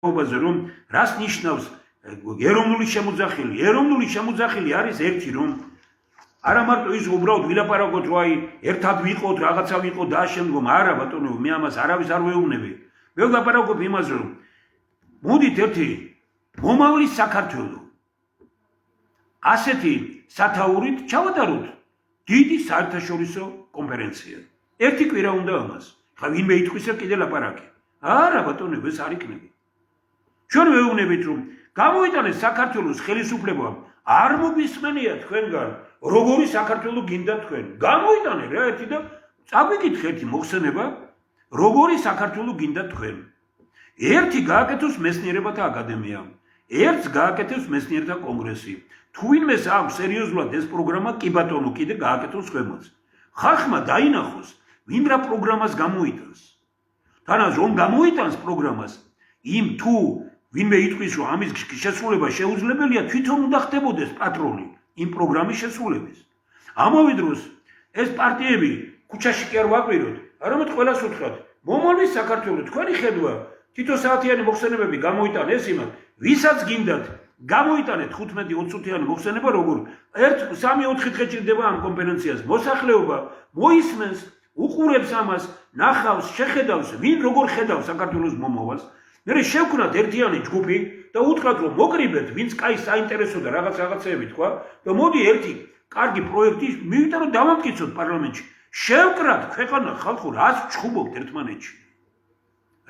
მოგობაზე რომ რას ნიშნავს ეროვნული შემოძახილი. ეროვნული შემოძახილი არის ერთი რომ არა მარტო ის უბრალოდ ვილაპარაკოთ რომ აი ერთად ვიყოთ რაღაცა ვიყოთ და შემდგომ არა ბატონო მე ამას არავის არ ვეუბნები. მე ვლაპარაკობ იმაზე რომ მოდით ერთი მომავლის საქართველო ასეთი სათაურით ჩავატაროთ დიდი საერთაშორისო კონფერენცია. ერთი კვირა უნდა ამას. ხა ვინმე ითქვისა კიდე ლაპარაკი. არა ბატონო ეს არ იქნება. ჩვენ ვეუბნებით რომ გამოიტანეთ საქართველოს ხელისუფლება არ მოგისმენია თქვენგან როგორი საქართველო გინდა თქვენ. გამოიტანე რა ერთი და წაგვიკითხეთ მოხსენება როგორი საქართველო გინდა თქვენ. ერთი გააკეთოს მეცნიერებათა აკადემია. ერთს გააკეთოს მეცნიერთა კონგრესი. თუ ვინმეს აქვს სერიოზულად ეს პროგრამა კი ბატონო კიდე გააკეთოს ქვემოც. ხალხმა დაინახოს ვინ რა პროგრამას გამოიტანს. თანაც რომ გამოიტანს პროგრამას იმ თუ ვინმე იტყვის რომ ამის შესრულება შეუძლებელია თვითონ უნდა ხდებოდეს პატრონი იმ პროგრამის შესრულების. ამავე დროს ეს პარტიები ქუჩაში კი არ ვაკვიროთ, არამედ ყველას უთხრათ მომავლის საქართველო თქვენი ხედვა თითო საათიანი მოხსენებები გამოიტანეს იმათ ვისაც გინდათ გამოიტანეთ 15-20-იანი მოხსენება როგორ 1-3-4 დღე ჭირდება ამ კონფერენციას მოსახლეობა მოისმენს უყურებს ამას ნახავს შეხედავს ვინ როგორ ხედავს საქართველოს მომავალს მე შევქნათ ერთიანი ჯგუფი და უთხრათ რომ მოკრიბეთ ვინც კაი საინტერესო და რაღაცეები თქვა და მოდი ერთი კარგი პროექტი მივიდა რომ დავამტკიცოთ პარლამენტში შევკრათ ქვეყანა ხალხო რას ვჩხუბობთ ერთმანეთში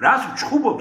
რას ვჩხუბობთ